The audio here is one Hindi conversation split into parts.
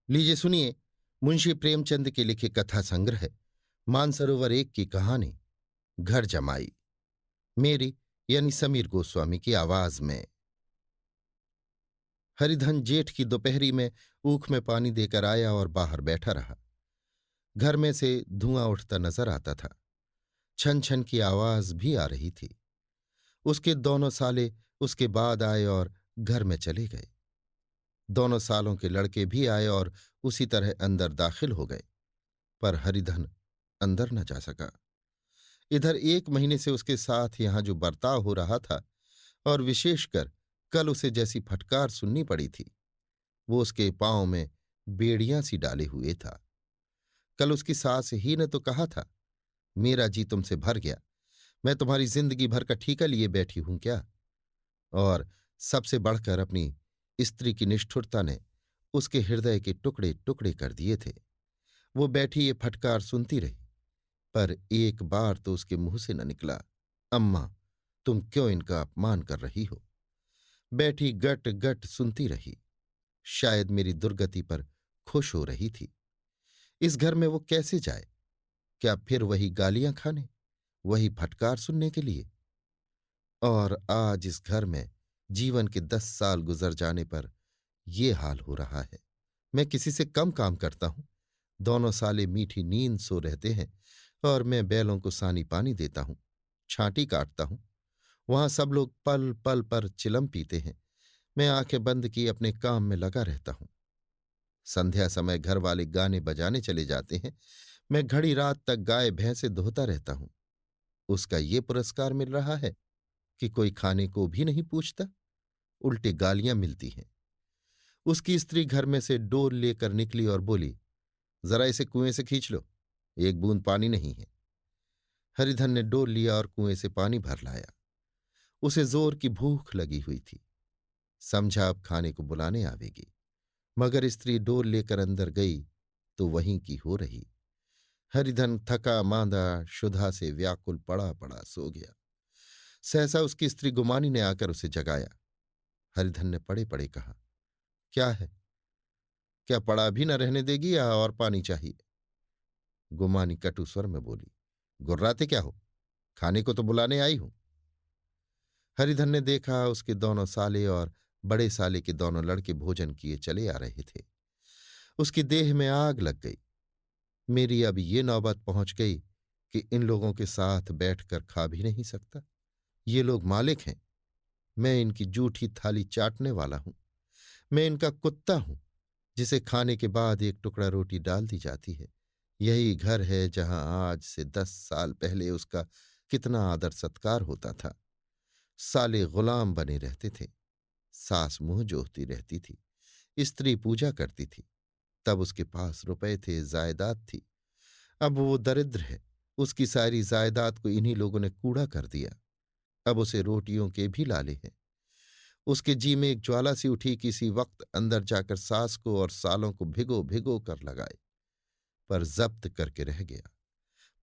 लीजिए सुनिए। मुंशी प्रेमचंद के लिखे कथा संग्रह मानसरोवर एक की कहानी घर जमाई, मेरी यानी समीर गोस्वामी की आवाज में। हरिधन जेठ की दोपहरी में ऊख में पानी देकर आया और बाहर बैठा रहा। घर में से धुआं उठता नजर आता था। छन छन की आवाज भी आ रही थी। उसके दोनों साले उसके बाद आए और घर में चले गए। दोनों सालों के लड़के भी आए और उसी तरह अंदर दाखिल हो गए, पर हरिधन अंदर न जा सका। इधर एक महीने से उसके साथ यहां जो बर्ताव हो रहा था, और विशेषकर कल उसे जैसी फटकार सुननी पड़ी थी, वो उसके पांव में बेड़ियां सी डाले हुए था। कल उसकी सास ही ने तो कहा था, मेरा जी तुमसे भर गया, मैं तुम्हारी जिंदगी भर का ठीका लिए बैठी हूं क्या। और सबसे बढ़कर अपनी स्त्री की निष्ठुरता ने उसके हृदय के टुकड़े टुकड़े कर दिए थे। वो बैठी ये फटकार सुनती रही, पर एक बार तो उसके मुंह से न निकला, अम्मा तुम क्यों इनका अपमान कर रही हो। बैठी गट गट सुनती रही। शायद मेरी दुर्गति पर खुश हो रही थी। इस घर में वो कैसे जाए? क्या फिर वही गालियां खाने, वही फटकार सुनने के लिए? और आज इस घर में जीवन के 10 साल गुजर जाने पर यह हाल हो रहा है। मैं किसी से कम काम करता हूं। दोनों साले मीठी नींद सो रहते हैं और मैं बैलों को सानी पानी देता हूं, छांटी काटता हूं। वहां सब लोग पल पल पर चिलम पीते हैं। मैं आंखें बंद किए अपने काम में लगा रहता हूं। संध्या समय घर वाले गाने बजाने चले जाते हैं। मैं घड़ी रात तक गाय भैंसे धोता रहता हूं। उसका ये पुरस्कार मिल रहा है कि कोई खाने को भी नहीं पूछता, उल्टे गालियां मिलती हैं। उसकी स्त्री घर में से डोल लेकर निकली और बोली, जरा इसे कुएं से खींच लो, एक बूंद पानी नहीं है। हरिधन ने डोल लिया और कुएं से पानी भर लाया। उसे जोर की भूख लगी हुई थी। समझा अब खाने को बुलाने आवेगी, मगर स्त्री डोल लेकर अंदर गई तो वहीं की हो रही। हरिधन थका मांदा क्षुधा से व्याकुल पड़ा पड़ा सो गया। सहसा उसकी स्त्री गुमानी ने आकर उसे जगाया। हरिधन ने पड़े पड़े कहा, क्या है? क्या पड़ा भी न रहने देगी या और पानी चाहिए? गुमानी कटु स्वर में बोली, गुर्राते क्या हो, खाने को तो बुलाने आई हूं। हरिधन ने देखा उसके दोनों साले और बड़े साले के दोनों लड़के भोजन किए चले आ रहे थे। उसकी देह में आग लग गई। मेरी अब ये नौबत पहुंच गई कि इन लोगों के साथ बैठकर खा भी नहीं सकता। ये लोग मालिक हैं, मैं इनकी जूठी थाली चाटने वाला हूं। मैं इनका कुत्ता हूं, जिसे खाने के बाद एक टुकड़ा रोटी डाल दी जाती है। यही घर है जहां आज से 10 साल पहले उसका कितना आदर सत्कार होता था। साले गुलाम बने रहते थे। सास मुंह जोहती रहती थी। स्त्री पूजा करती थी। तब उसके पास रुपए थे, जायदाद थी। अब वो दरिद्र है। उसकी सारी जायदाद को इन्हीं लोगों ने कूड़ा कर दिया। अब उसे रोटियों के भी लाले हैं। उसके जी में एक ज्वाला सी उठी, किसी वक्त अंदर जाकर सास को और सालों को भिगो भिगो कर लगाए, पर जब्त करके रह गया।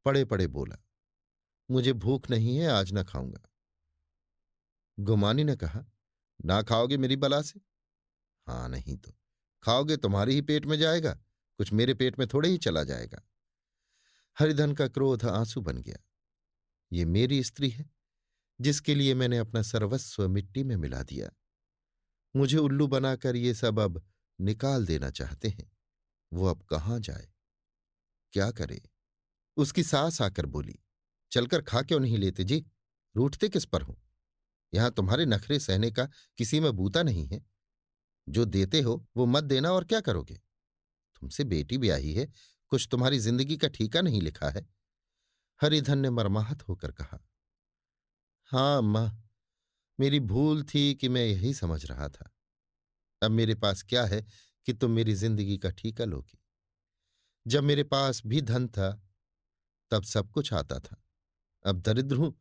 पड़े पड़े बोला, मुझे भूख नहीं है, आज न खाऊंगा। गुमानी ने कहा, ना खाओगे मेरी बला से? हाँ नहीं तो खाओगे तुम्हारे ही पेट में जाएगा, कुछ मेरे पेट में थोड़े ही चला जाएगा। हरिधन का क्रोध आंसू बन गया। ये मेरी स्त्री है, जिसके लिए मैंने अपना सर्वस्व मिट्टी में मिला दिया। मुझे उल्लू बनाकर ये सब अब निकाल देना चाहते हैं। वो अब कहाँ जाए, क्या करे? उसकी सास आकर बोली, चलकर खा क्यों नहीं लेते जी? रूठते किस पर हो? यहां तुम्हारे नखरे सहने का किसी में बूता नहीं है। जो देते हो वो मत देना, और क्या करोगे? तुमसे बेटी ब्याही है, कुछ तुम्हारी जिंदगी का ठीका नहीं लिखा है। हरिधन ने मर्माहत होकर कहा, हाँ अम्मा, मेरी भूल थी कि मैं यही समझ रहा था। अब मेरे पास क्या है कि तुम मेरी जिंदगी का ठीका लोगी? जब मेरे पास भी धन था तब सब कुछ आता था। अब दरिद्र हूं,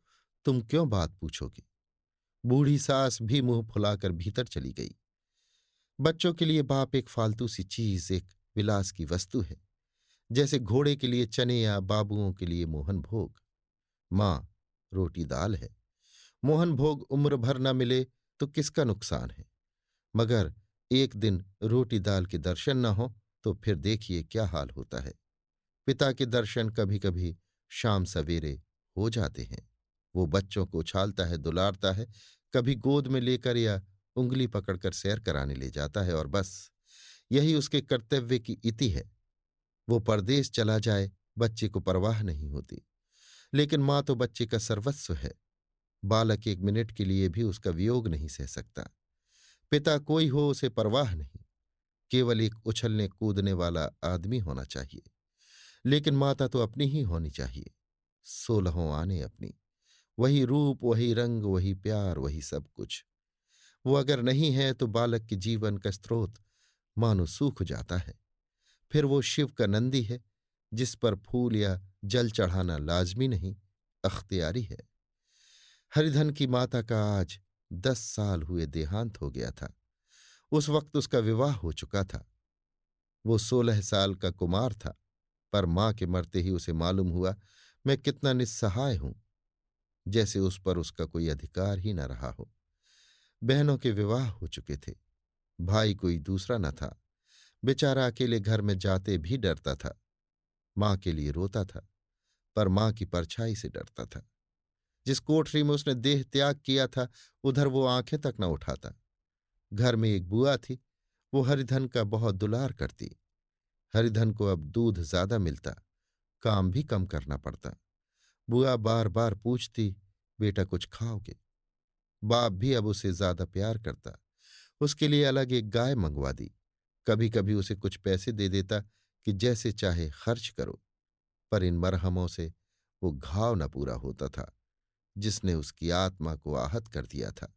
तुम क्यों बात पूछोगी? बूढ़ी सास भी मुंह फुलाकर भीतर चली गई। बच्चों के लिए बाप एक फालतू सी चीज, एक विलास की वस्तु है, जैसे घोड़े के लिए चने या बाबुओं के लिए मोहन भोग। मां रोटी दाल है। मोहन भोग उम्र भर न मिले तो किसका नुकसान है, मगर एक दिन रोटी दाल के दर्शन न हो तो फिर देखिए क्या हाल होता है। पिता के दर्शन कभी कभी शाम सवेरे हो जाते हैं। वो बच्चों को उछालता है, दुलारता है, कभी गोद में लेकर या उंगली पकड़कर सैर कराने ले जाता है, और बस यही उसके कर्तव्य की इति है। वो परदेश चला जाए, बच्चे को परवाह नहीं होती, लेकिन माँ तो बच्चे का सर्वस्व है। बालक एक मिनट के लिए भी उसका वियोग नहीं सह सकता। पिता कोई हो उसे परवाह नहीं, केवल एक उछलने कूदने वाला आदमी होना चाहिए। लेकिन माता तो अपनी ही होनी चाहिए, 16 आने अपनी। वही रूप, वही रंग, वही प्यार, वही सब कुछ। वो अगर नहीं है तो बालक के जीवन का स्रोत मानो सूख जाता है। फिर वो शिव का नंदी है, जिस पर फूल या जल चढ़ाना लाजमी नहीं, अख्तियारी है। हरिधन की माता का आज 10 साल हुए देहांत हो गया था। उस वक्त उसका विवाह हो चुका था। वो 16 साल का कुमार था, पर मां के मरते ही उसे मालूम हुआ मैं कितना निस्सहाय हूं, जैसे उस पर उसका कोई अधिकार ही न रहा हो। बहनों के विवाह हो चुके थे, भाई कोई दूसरा न था। बेचारा अकेले घर में जाते भी डरता था। मां के लिए रोता था, पर मां की परछाई से डरता था। जिस कोठरी में उसने देह त्याग किया था, उधर वो आंखें तक न उठाता। घर में एक बुआ थी, वो हरिधन का बहुत दुलार करती। हरिधन को अब दूध ज्यादा मिलता, काम भी कम करना पड़ता। बुआ बार बार पूछती, बेटा कुछ खाओगे? बाप भी अब उसे ज्यादा प्यार करता, उसके लिए अलग एक गाय मंगवा दी। कभी कभी उसे कुछ पैसे दे देता कि जैसे चाहे खर्च करो, पर इन मरहमों से वो घाव न पूरा होता था जिसने उसकी आत्मा को आहत कर दिया था।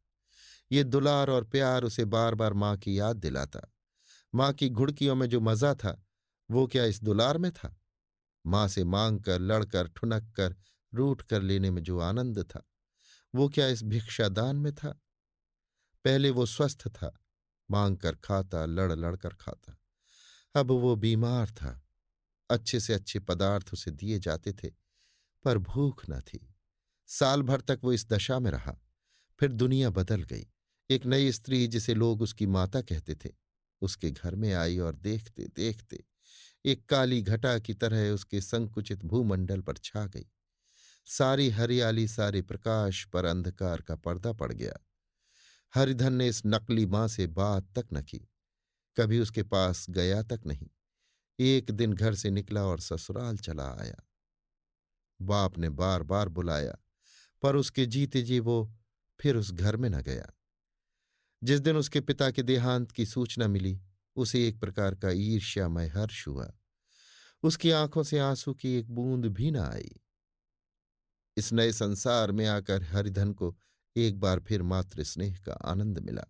ये दुलार और प्यार उसे बार बार मां की याद दिलाता। मां की घुड़कियों में जो मजा था, वो क्या इस दुलार में था? मां से मांग कर, लड़कर, ठुनक कर, रूठ कर लेने में जो आनंद था, वो क्या इस भिक्षादान में था? पहले वो स्वस्थ था, मांग कर खाता, लड़ लड़ कर खाता। अब वो बीमार था। अच्छे से अच्छे पदार्थ उसे दिए जाते थे, पर भूख न थी। साल भर तक वो इस दशा में रहा। फिर दुनिया बदल गई। एक नई स्त्री, जिसे लोग उसकी माता कहते थे, उसके घर में आई और देखते देखते एक काली घटा की तरह उसके संकुचित भूमंडल पर छा गई। सारी हरियाली, सारे प्रकाश पर अंधकार का पर्दा पड़ गया। हरिधन ने इस नकली मां से बात तक न की, कभी उसके पास गया तक नहीं। एक दिन घर से निकला और ससुराल चला आया। बाप ने बार बार बुलाया, पर उसके जीते जी वो फिर उस घर में न गया। जिस दिन उसके पिता के देहांत की सूचना मिली, उसे एक प्रकार का ईर्ष्यामय हर्ष हुआ। उसकी आंखों से आंसू की एक बूंद भी न आई। इस नए संसार में आकर हरिधन को एक बार फिर मातृ स्नेह का आनंद मिला।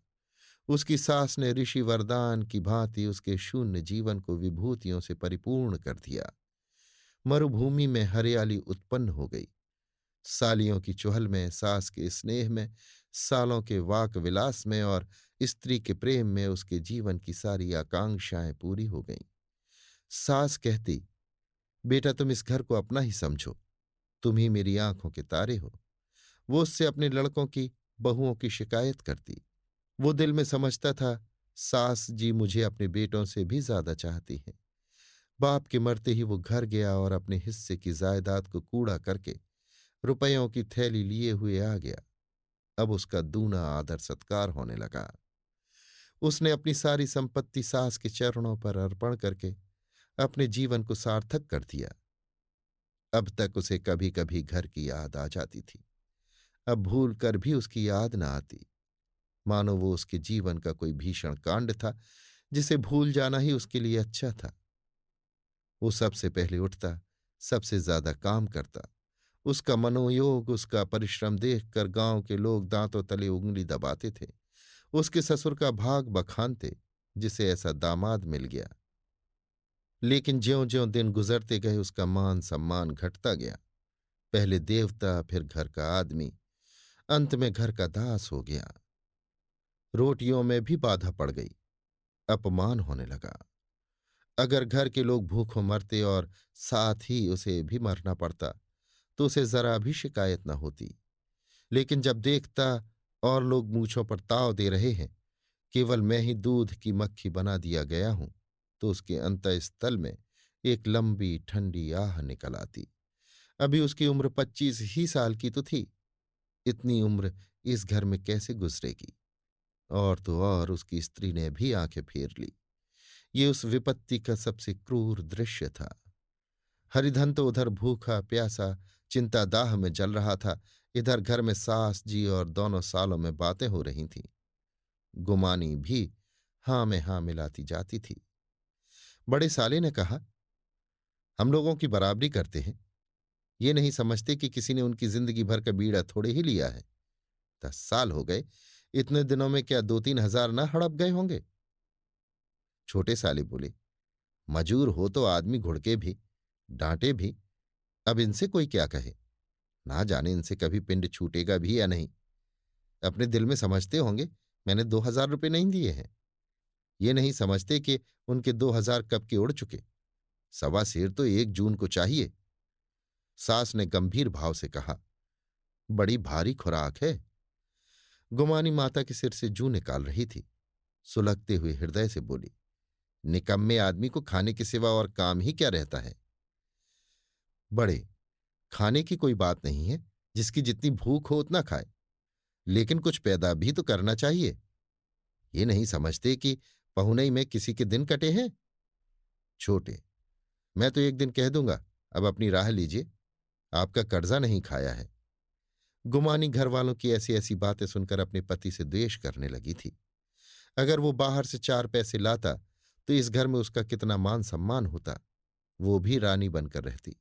उसकी सास ने ऋषि वरदान की भांति उसके शून्य जीवन को विभूतियों से परिपूर्ण कर दिया। मरुभूमि में हरियाली उत्पन्न हो गई। सालियों की चुहल में, सास के स्नेह में, सालों के वाक विलास में और स्त्री के प्रेम में उसके जीवन की सारी आकांक्षाएं पूरी हो गईं। सास कहती, बेटा तुम इस घर को अपना ही समझो, तुम ही मेरी आंखों के तारे हो। वो उससे अपने लड़कों की, बहुओं की शिकायत करती। वो दिल में समझता था, सास जी मुझे अपने बेटों से भी ज्यादा चाहती हैं। बाप के मरते ही वो घर गया और अपने हिस्से की जायदाद को कूड़ा करके रुपयों की थैली लिए हुए आ गया। अब उसका दूना आदर सत्कार होने लगा। उसने अपनी सारी संपत्ति सास के चरणों पर अर्पण करके अपने जीवन को सार्थक कर दिया। अब तक उसे कभी कभी घर की याद आ जाती थी, अब भूल कर भी उसकी याद न आती, मानो वो उसके जीवन का कोई भीषण कांड था जिसे भूल जाना ही उसके लिए अच्छा था। वो सबसे पहले उठता, सबसे ज्यादा काम करता। उसका मनोयोग, उसका परिश्रम देखकर गांव के लोग दांतों तले उंगली दबाते थे। उसके ससुर का भाग बखानते, जिसे ऐसा दामाद मिल गया। लेकिन ज्यों ज्यों दिन गुजरते गए उसका मान सम्मान घटता गया। पहले देवता, फिर घर का आदमी, अंत में घर का दास हो गया। रोटियों में भी बाधा पड़ गई, अपमान होने लगा। अगर घर के लोग भूखों मरते और साथ ही उसे भी मरना पड़ता तो उसे जरा भी शिकायत न होती। लेकिन जब देखता और लोग मूछों पर ताव दे रहे हैं, केवल मैं ही दूध की मक्खी बना दिया गया हूं, तो उसके अंतःस्थल में एक लंबी ठंडी आह निकल आती। अभी उसकी उम्र 25 ही साल की तो थी। इतनी उम्र इस घर में कैसे गुजरेगी? और तो और उसकी स्त्री ने भी आंखें फेर ली। ये उस विपत्ति का सबसे क्रूर दृश्य था। हरिधन तो उधर भूखा प्यासा चिंता दाह में जल रहा था। इधर घर में सास जी और दोनों सालों में बातें हो रही थीं। गुमानी भी हां में हां मिलाती जाती थी। बड़े साले ने कहा, हम लोगों की बराबरी करते हैं। ये नहीं समझते कि किसी ने उनकी जिंदगी भर का बीड़ा थोड़े ही लिया है। 10 साल हो गए, इतने दिनों में क्या 2-3 हजार ना हड़प गए होंगे? छोटे साले बोले, मजूर हो तो आदमी घुड़के भी, डांटे भी। अब इनसे कोई क्या कहे? ना जाने इनसे कभी पिंड छूटेगा भी या नहीं। अपने दिल में समझते होंगे मैंने 2,000 रुपये नहीं दिए हैं। ये नहीं समझते कि उनके 2,000 कब के उड़ चुके। सवा सेर तो 1 जून को चाहिए। सास ने गंभीर भाव से कहा, बड़ी भारी खुराक है। गुमानी माता के सिर से जूं निकाल रही थी। सुलगते हुए हृदय से बोली, निकम्मे आदमी को खाने के सिवा और काम ही क्या रहता है? बड़े, खाने की कोई बात नहीं है। जिसकी जितनी भूख हो उतना खाए, लेकिन कुछ पैदा भी तो करना चाहिए। ये नहीं समझते कि पहुनई में किसी के दिन कटे हैं? छोटे, मैं तो एक दिन कह दूंगा, अब अपनी राह लीजिए। आपका कर्जा नहीं खाया है। गुमानी घर वालों की ऐसी ऐसी बातें सुनकर अपने पति से द्वेष करने लगी थी। अगर वो बाहर से 4 पैसे लाता तो इस घर में उसका कितना मान सम्मान होता। वो भी रानी बनकर रहती।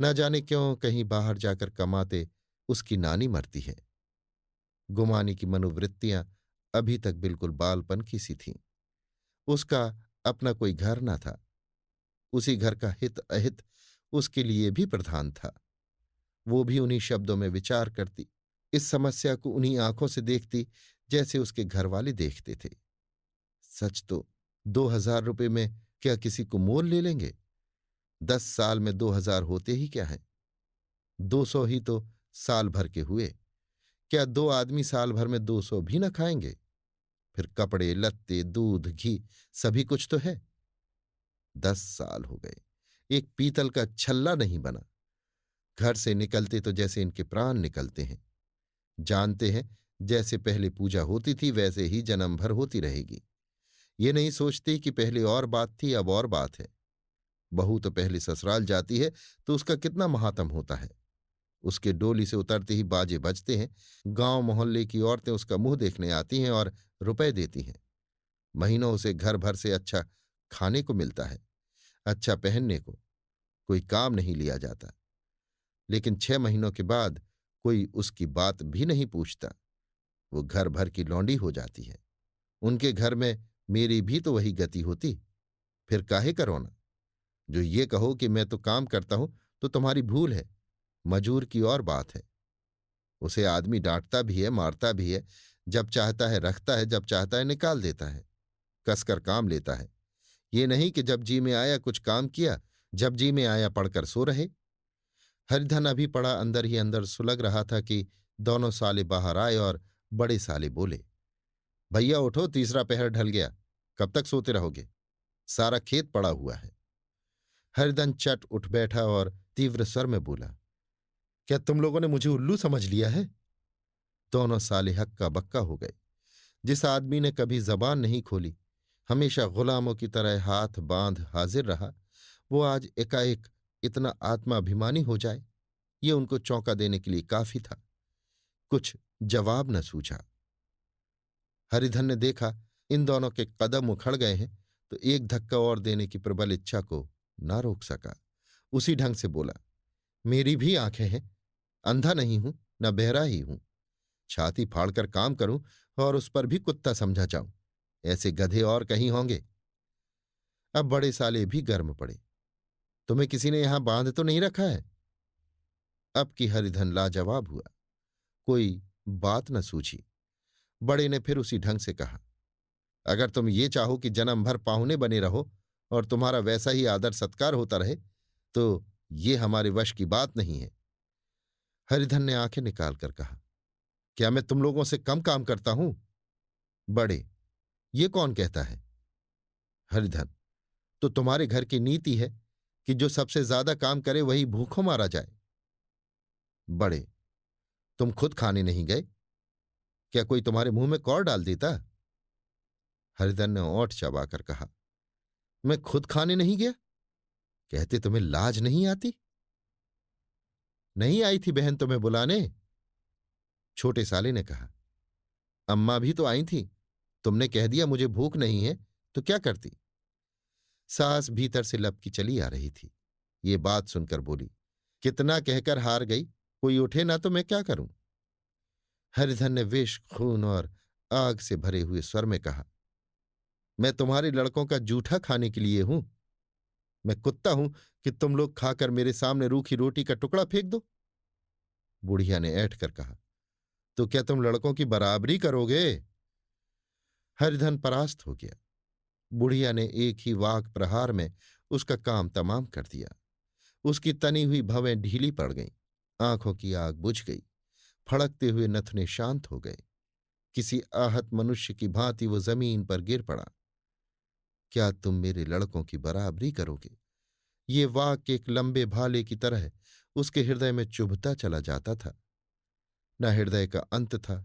न जाने क्यों कहीं बाहर जाकर कमाते उसकी नानी मरती है। गुमानी की मनोवृत्तियां अभी तक बिल्कुल बालपन की सी थीं। उसका अपना कोई घर न था। उसी घर का हित अहित उसके लिए भी प्रधान था। वो भी उन्हीं शब्दों में विचार करती, इस समस्या को उन्हीं आंखों से देखती जैसे उसके घर वाले देखते थे। सच तो 2,000 रुपये में क्या किसी को मोल ले लेंगे? 10 साल में 2,000 होते ही क्या है? 200 ही तो साल भर के हुए। क्या 2 आदमी साल भर में 200 भी न खाएंगे? फिर कपड़े लत्ते दूध घी सभी कुछ तो है। 10 साल हो गए, एक पीतल का छल्ला नहीं बना। घर से निकलते तो जैसे इनके प्राण निकलते हैं। जानते हैं जैसे पहले पूजा होती थी वैसे ही जन्म भर होती रहेगी। ये नहीं सोचते कि पहले और बात थी, अब और बात है। बहू तो पहले ससुराल जाती है तो उसका कितना महात्म होता है। उसके डोली से उतरते ही बाजे बजते हैं। गांव मोहल्ले की औरतें उसका मुंह देखने आती हैं और रुपए देती हैं। महीनों उसे घर भर से अच्छा खाने को मिलता है, अच्छा पहनने को। कोई काम नहीं लिया जाता। लेकिन 6 महीनों के बाद कोई उसकी बात भी नहीं पूछता। वो घर भर की लौंडी हो जाती है। उनके घर में मेरी भी तो वही गति होती। फिर काहे करो ना? जो ये कहो कि मैं तो काम करता हूं तो तुम्हारी भूल है। मजूर की और बात है। उसे आदमी डांटता भी है, मारता भी है। जब चाहता है रखता है, जब चाहता है निकाल देता है। कसकर काम लेता है। ये नहीं कि जब जी में आया कुछ काम किया, जब जी में आया पढ़कर सो रहे। हरिधन अभी पड़ा अंदर ही अंदर सुलग रहा था कि दोनों साले बाहर आए और बड़े साले बोले, भैया उठो, तीसरा पहर ढल गया। कब तक सोते रहोगे? सारा खेत पड़ा हुआ है। हरिधन चट उठ बैठा और तीव्र स्वर में बोला, क्या तुम लोगों ने मुझे उल्लू समझ लिया है? दोनों साले हक्का बक्का हो गए। जिस आदमी ने कभी जबान नहीं खोली, हमेशा गुलामों की तरह हाथ बांध हाजिर रहा, वो आज एकाएक इतना आत्माभिमानी हो जाए, ये उनको चौंका देने के लिए काफी था। कुछ जवाब न सूझा। हरिधन ने देखा इन दोनों के कदम उखड़ गए हैं तो एक धक्का और देने की प्रबल इच्छा को ना रोक सका। उसी ढंग से बोला, मेरी भी आंखें हैं, अंधा नहीं हूं, न बहरा ही हूं। छाती फाड़कर काम करूं और उस पर भी कुत्ता समझा जाऊं, ऐसे गधे और कहीं होंगे। अब बड़े साले भी गर्म पड़े, तुम्हें किसी ने यहां बांध तो नहीं रखा है? अब की हरिधन लाजवाब हुआ। कोई बात न सूझी। बड़े ने फिर उसी ढंग से कहा, अगर तुम ये चाहो कि जन्म भर पाहुने बने रहो और तुम्हारा वैसा ही आदर सत्कार होता रहे तो ये हमारे वश की बात नहीं है। हरिधन ने आंखें निकालकर कहा, क्या मैं तुम लोगों से कम काम करता हूं? बड़े, ये कौन कहता है? हरिधन, तो तुम्हारे घर की नीति है कि जो सबसे ज्यादा काम करे वही भूखों मारा जाए। बड़े, तुम खुद खाने नहीं गए? क्या कोई तुम्हारे मुंह में कौर डाल देता? हरिधन ने ओंठ चबाकर कहा। मैं खुद खाने नहीं गया? कहते तुम्हें लाज नहीं आती? नहीं आई थी बहन तुम्हें बुलाने? छोटे साले ने कहा। अम्मा भी तो आई थी, तुमने कह दिया मुझे भूख नहीं है, तो क्या करती? सास भीतर से लपकी चली आ रही थी। ये बात सुनकर बोली, कितना कहकर हार गई, कोई उठे ना तो मैं क्या करूं? हरिधन ने विष, खून और आग से भरे हुए स्वर में कहा, मैं तुम्हारे लड़कों का जूठा खाने के लिए हूं? मैं कुत्ता हूं कि तुम लोग खाकर मेरे सामने रूखी रोटी का टुकड़ा फेंक दो? बुढ़िया ने ऐठ कर कहा, तो क्या तुम लड़कों की बराबरी करोगे? हरिधन परास्त हो गया। बुढ़िया ने एक ही वाक प्रहार में उसका काम तमाम कर दिया। उसकी तनी हुई भवें ढीली पड़ गईं, आंखों की आग बुझ गई, फड़कते हुए नथने शांत हो गए। किसी आहत मनुष्य की भांति वो जमीन पर गिर पड़ा। क्या तुम मेरे लड़कों की बराबरी करोगे? ये वाक्य एक लंबे भाले की तरह उसके हृदय में चुभता चला जाता था। न हृदय का अंत था,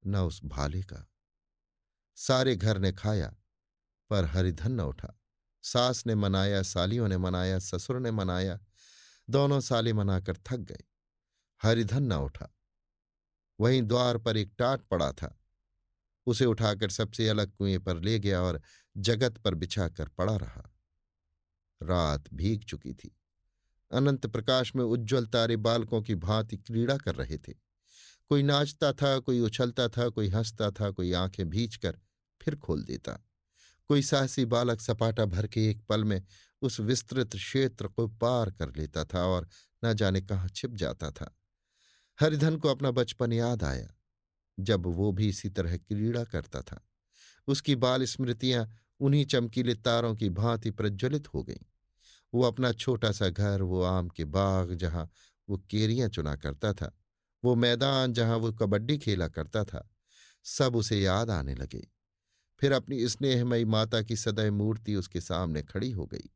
न उस भाले का। सारे घर ने खाया, पर हरिधन न उठा। सास ने मनाया, सालियों ने मनाया, ससुर ने मनाया, दोनों साले मनाकर थक गए। हरिधन न उठा। वहीं द्वार पर एक टाट पड़ा था, उसे उठाकर सबसे अलग कुएं पर ले गया और जगत पर बिछाकर पड़ा रहा। रात भीग चुकी थी। अनंत प्रकाश में उज्ज्वल तारे बालकों की भांति क्रीड़ा कर रहे थे। कोई नाचता था, कोई उछलता था, कोई हंसता था, कोई आंखें भींचकर फिर खोल देता। कोई साहसी बालक सपाटा भर के एक पल में उस विस्तृत क्षेत्र को पार कर लेता था और न जाने कहाँ छिप जाता था। हरिधन को अपना बचपन याद आया, जब वो भी इसी तरह क्रीड़ा करता था। उसकी बाल स्मृतियां उन्हीं चमकीले तारों की भांति प्रज्वलित हो गईं। वो अपना छोटा सा घर, वो आम के बाग जहां वो केरियां चुना करता था, वो मैदान जहां वो कबड्डी खेला करता था, सब उसे याद आने लगे। फिर अपनी स्नेहमयी माता की सदैव मूर्ति उसके सामने खड़ी हो गई।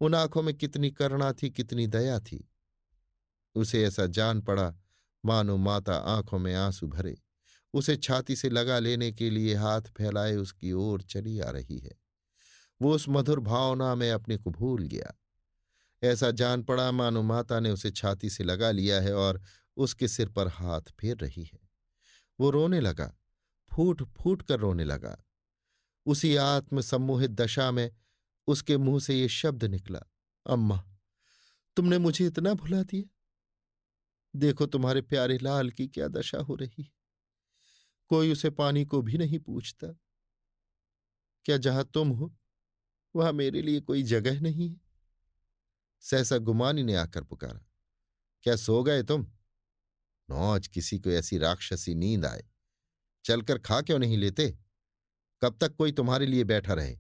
उन आंखों में कितनी करुणा थी, कितनी दया थी। उसे ऐसा जान पड़ा मानो माता आंखों में आंसू भरे उसे छाती से लगा लेने के लिए हाथ फैलाए उसकी ओर चली आ रही है। वो उस मधुर भावना में अपने को भूल गया। ऐसा जान पड़ा मानो माता ने उसे छाती से लगा लिया है और उसके सिर पर हाथ फेर रही है। वो रोने लगा, फूट फूट कर रोने लगा। उसी आत्म सम्मोहित दशा में उसके मुंह से ये शब्द निकला, अम्मा, तुमने मुझे इतना भुला दिया। देखो तुम्हारे प्यारे लाल की क्या दशा हो रही है। कोई उसे पानी को भी नहीं पूछता। क्या जहां तुम हो वहां मेरे लिए कोई जगह नहीं है? सहसा गुमानी ने आकर पुकारा, क्या सो गए तुम? नौज किसी को ऐसी राक्षसी नींद आए। चलकर खा क्यों नहीं लेते? कब तक कोई तुम्हारे लिए बैठा रहे?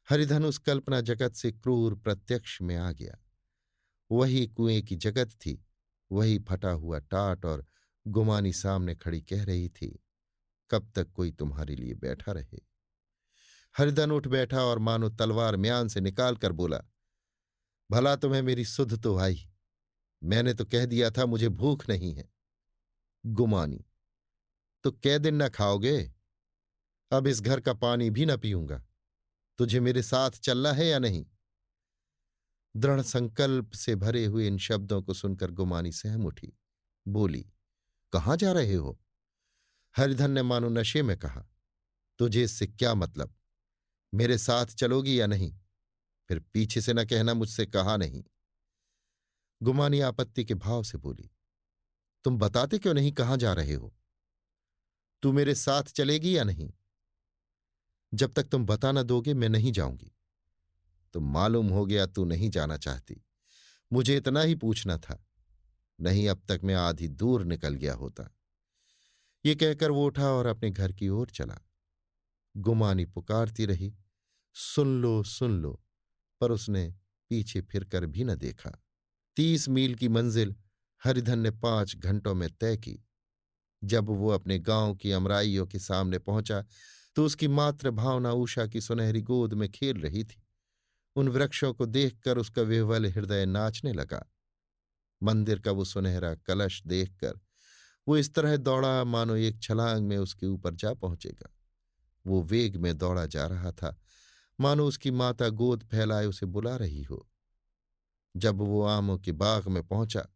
हरिधन उस कल्पना जगत से क्रूर प्रत्यक्ष में आ गया। वही कुएं की जगत थी, वही फटा हुआ टाट, और गुमानी सामने खड़ी कह रही थी, कब तक कोई तुम्हारे लिए बैठा रहे? हरिधन उठ बैठा और मानो तलवार म्यान से निकाल कर बोला, भला तुम्हें मेरी सुध तो आई। मैंने तो कह दिया था मुझे भूख नहीं है। गुमानी, तो कै दिन न खाओगे? अब इस घर का पानी भी न पीऊंगा। तुझे मेरे साथ चलना है या नहीं? दृढ़ संकल्प से भरे हुए इन शब्दों को सुनकर गुमानी सहम उठी। बोली, कहाँ जा रहे हो? हरिधन ने मानो नशे में कहा, तुझे इससे क्या मतलब? मेरे साथ चलोगी या नहीं? फिर पीछे से न कहना मुझसे कहा नहीं। गुमानी आपत्ति के भाव से बोली, तुम बताते क्यों नहीं कहाँ जा रहे हो? तू मेरे साथ चलेगी या नहीं? जब तक तुम बता न दोगे मैं नहीं जाऊंगी। तो मालूम हो गया तू नहीं जाना चाहती। मुझे इतना ही पूछना था, नहीं अब तक मैं आधी दूर निकल गया होता। ये कहकर वो उठा और अपने घर की ओर चला। गुमानी पुकारती रही, सुन लो, पर उसने पीछे फिरकर भी न देखा। 30 मील की मंजिल हरिधन ने 5 घंटों में तय की। जब वो अपने गांव की अमराइयों के सामने पहुंचा तो उसकी मातृ भावना उषा की सुनहरी गोद में खेल रही थी। उन वृक्षों को देखकर उसका विह्वल हृदय नाचने लगा। मंदिर का वो सुनहरा कलश देखकर वो इस तरह दौड़ा मानो एक छलांग में उसके ऊपर जा पहुंचेगा। वो वेग में दौड़ा जा रहा था, मानो उसकी माता गोद फैलाए उसे बुला रही हो। जब वो आमों के बाग में पहुंचा,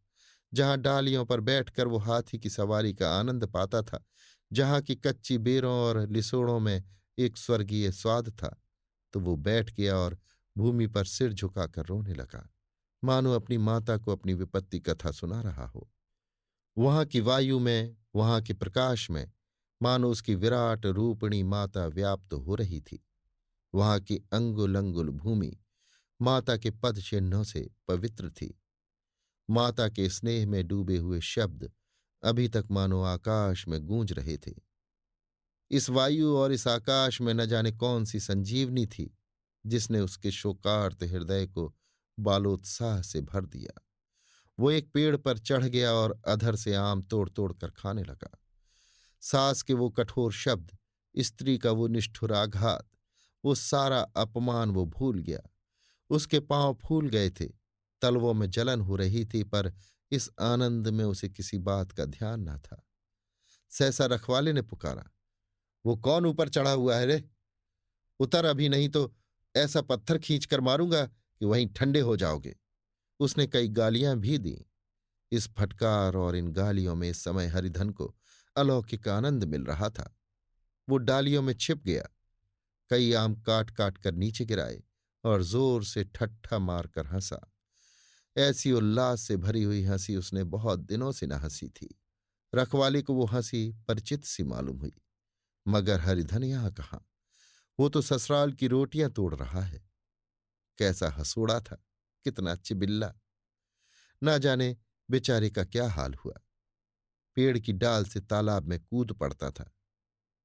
जहां डालियों पर बैठकर वो हाथी की सवारी का आनंद पाता था, जहां की कच्ची बेरों और लिसोड़ों में एक स्वर्गीय स्वाद था, तो वो बैठ गया और भूमि पर सिर झुकाकर रोने लगा, मानो अपनी माता को अपनी विपत्ति कथा सुना रहा हो। वहां की वायु में, वहां के प्रकाश में मानो उसकी विराट रूपिणी माता व्याप्त हो रही थी। वहां की अंगुल अंगुल भूमि माता के पद चिन्हों से पवित्र थी। माता के स्नेह में डूबे हुए शब्द अभी तक मानो आकाश में गूंज रहे थे। इस वायु और इस आकाश में न जाने कौन सी संजीवनी थी, जिसने उसके शोकार्त हृदय को बालोत्साह से भर दिया। वो एक पेड़ पर चढ़ गया और अधर से आम तोड़ तोड़ कर खाने लगा। सास के वो कठोर शब्द, स्त्री का वो निष्ठुर आघात, वो सारा अपमान वो भूल गया। उसके पांव फूल गए थे, तलवों में जलन हो रही थी, पर इस आनंद में उसे किसी बात का ध्यान न था। सहसा रखवाले ने पुकारा, वो कौन ऊपर चढ़ा हुआ है रे? उतर अभी, नहीं तो ऐसा पत्थर खींचकर मारूंगा कि वहीं ठंडे हो जाओगे। उसने कई गालियां भी दी। इस फटकार और इन गालियों में इस समय हरिधन को अलौकिक आनंद मिल रहा था। वो डालियों में छिप गया, कई आम काट काट कर नीचे गिराए और जोर से ठट्ठा मारकर हंसा। ऐसी उल्लास से भरी हुई हंसी उसने बहुत दिनों से न हंसी थी। रखवाली को वो हंसी परिचित सी मालूम हुई। मगर हरिधन यहां कहाँ? वो तो ससुराल की रोटियां तोड़ रहा है। कैसा हंसोड़ा था, कितना चिबिल्ला! ना जाने बेचारे का क्या हाल हुआ। पेड़ की डाल से तालाब में कूद पड़ता था।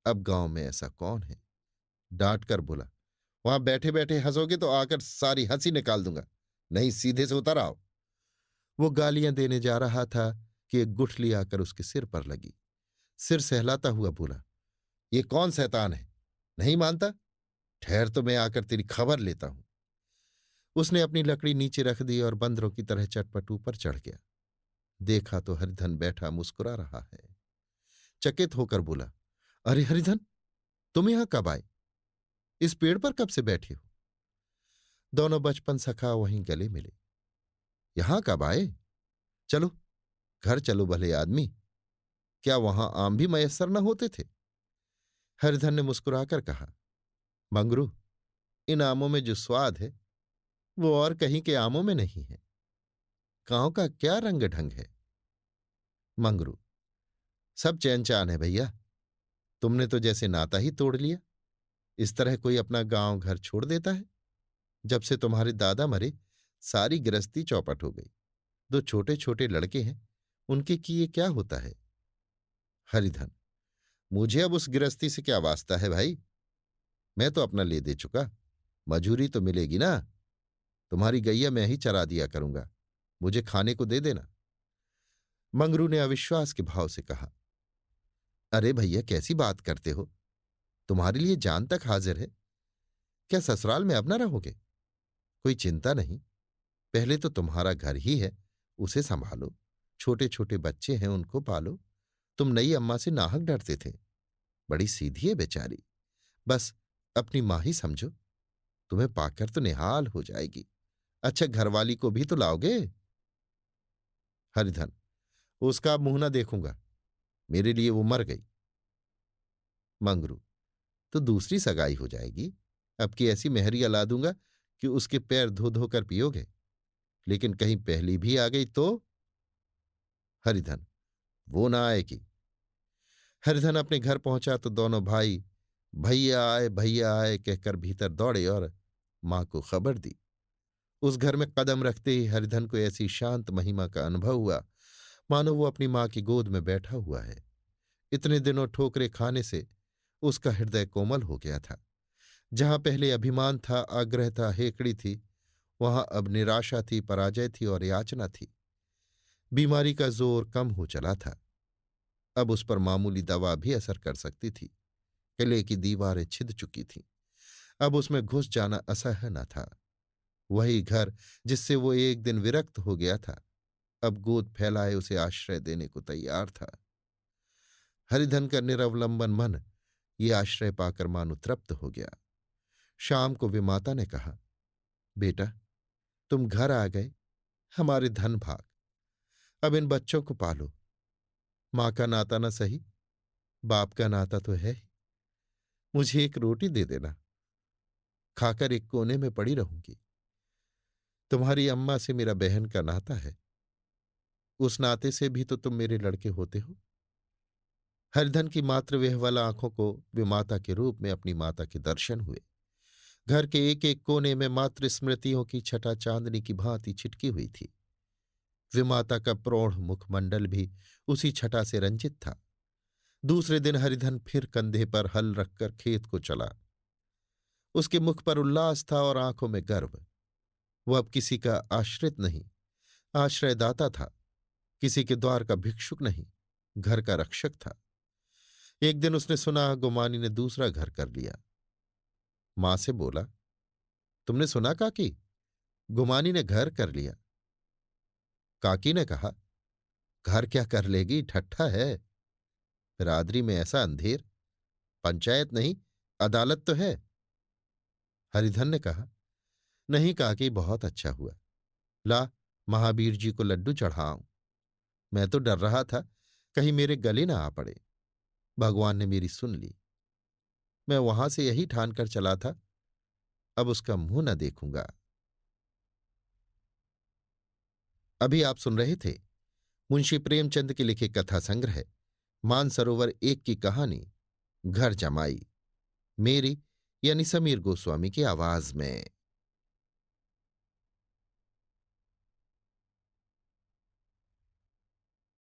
अब गांव में ऐसा कौन है? डांट कर बोला, वहां बैठे बैठे हंसोगे तो आकर सारी हंसी निकाल दूंगा, नहीं सीधे से उतर आओ। वो गालियां देने जा रहा था कि एक गुठली आकर उसके सिर पर लगी। सिर सहलाता हुआ बोला, ये कौन शैतान है? नहीं मानता? ठहर तो मैं आकर तेरी खबर लेता हूं। उसने अपनी लकड़ी नीचे रख दी और बंदरों की तरह चटपट ऊपर चढ़ गया। देखा तो हरिधन बैठा मुस्कुरा रहा है। चकित होकर बोला, अरे हरिधन, तुम यहां कब आए? इस पेड़ पर कब से बैठे हो? दोनों बचपन सखा वहीं गले मिले। यहां कब आए? चलो घर चलो भले आदमी, क्या वहां आम भी मयस्सर न होते थे? हरिधन ने मुस्कुराकर कहा, मंगरू, इन आमों में जो स्वाद है वो और कहीं के आमों में नहीं है। गांव का क्या रंग ढंग है। मंगरू, सब चैन चान है भैया। तुमने तो जैसे नाता ही तोड़ लिया। इस तरह कोई अपना गांव घर छोड़ देता है? जब से तुम्हारे दादा मरे, सारी गृहस्थी चौपट हो गई। दो छोटे छोटे लड़के हैं, उनके किए क्या होता है? हरिधन, मुझे अब उस गृहस्थी से क्या वास्ता है भाई? मैं तो अपना ले दे चुका। मजूरी तो मिलेगी ना। तुम्हारी गैया मैं ही चरा दिया करूंगा, मुझे खाने को दे देना। मंगरू ने अविश्वास के भाव से कहा, अरे भैया कैसी बात करते हो? तुम्हारे लिए जान तक हाजिर है। क्या ससुराल में अब न रहोगे? कोई चिंता नहीं, पहले तो तुम्हारा घर ही है, उसे संभालो। छोटे छोटे बच्चे हैं, उनको पालो। तुम नई अम्मा से नाहक डरते थे, बड़ी सीधी है बेचारी। बस अपनी मां ही समझो, तुम्हें पाकर तो निहाल हो जाएगी। अच्छा घरवाली को भी तो लाओगे? हरिधन, उसका अब मुंह न देखूंगा, मेरे लिए वो मर गई। मंगरू, तो दूसरी सगाई हो जाएगी। अब की ऐसी मेहरिया ला दूंगा कि उसके पैर धो धो कर पियोगे। लेकिन कहीं पहली भी आ गई तो? हरिधन, वो ना आएगी। हरिधन अपने घर पहुंचा तो दोनों भाई भैया आए कहकर भीतर दौड़े और मां को खबर दी। उस घर में कदम रखते ही हरिधन को ऐसी शांत महिमा का अनुभव हुआ, मानो वो अपनी मां की गोद में बैठा हुआ है। इतने दिनों ठोकरे खाने से उसका हृदय कोमल हो गया था। जहां पहले अभिमान था, आग्रह था, हेकड़ी थी, वहां अब निराशा थी, पराजय थी और याचना थी। बीमारी का जोर कम हो चला था। अब उस पर मामूली दवा भी असर कर सकती थी। किले की दीवारें छिद चुकी थीं। अब उसमें घुस जाना असह्य न था। वही घर जिससे वो एक दिन विरक्त हो गया था, अब गोद फैलाए उसे आश्रय देने को तैयार था। हरिधन का निरवलंबन मन ये आश्रय पाकर मानो तृप्त हो गया। शाम को विमाता ने कहा, बेटा, तुम घर आ गए, हमारे धन भाग। अब इन बच्चों को पालो। मां का नाता न सही, बाप का नाता तो है ही। मुझे एक रोटी दे देना, खाकर एक कोने में पड़ी रहूंगी। तुम्हारी अम्मा से मेरा बहन का नाता है, उस नाते से भी तो तुम मेरे लड़के होते हो। हरिधन की मातृ विह्वल आंखों को विमाता के रूप में अपनी माता के दर्शन हुए। घर के एक एक कोने में मातृ स्मृतियों की छटा चांदनी की भांति छिटकी हुई थी। विमाता का प्रौढ़ मुखमंडल भी उसी छटा से रंजित था। दूसरे दिन हरिधन फिर कंधे पर हल रखकर खेत को चला। उसके मुख पर उल्लास था और आंखों में गर्व। वह अब किसी का आश्रित नहीं, आश्रयदाता था। किसी के द्वार का भिक्षुक नहीं, घर का रक्षक था। एक दिन उसने सुना गुमानी ने दूसरा घर कर लिया। मां से बोला, तुमने सुना काकी, गुमानी ने घर कर लिया। काकी ने कहा, घर क्या कर लेगी, ठट्ठा है। बिरादरी में ऐसा अंधेर, पंचायत नहीं अदालत तो है। हरिधन ने कहा, नहीं काकी, बहुत अच्छा हुआ। ला, महावीर जी को लड्डू चढ़ाऊं। मैं तो डर रहा था कहीं मेरे गले ना आ पड़े। भगवान ने मेरी सुन ली। मैं वहां से यही ठान कर चला था, अब उसका मुंह न देखूंगा। अभी आप सुन रहे थे मुंशी प्रेमचंद के लिखे कथा संग्रह मानसरोवर एक की कहानी घर जमाई, मेरी यानी समीर गोस्वामी की आवाज में।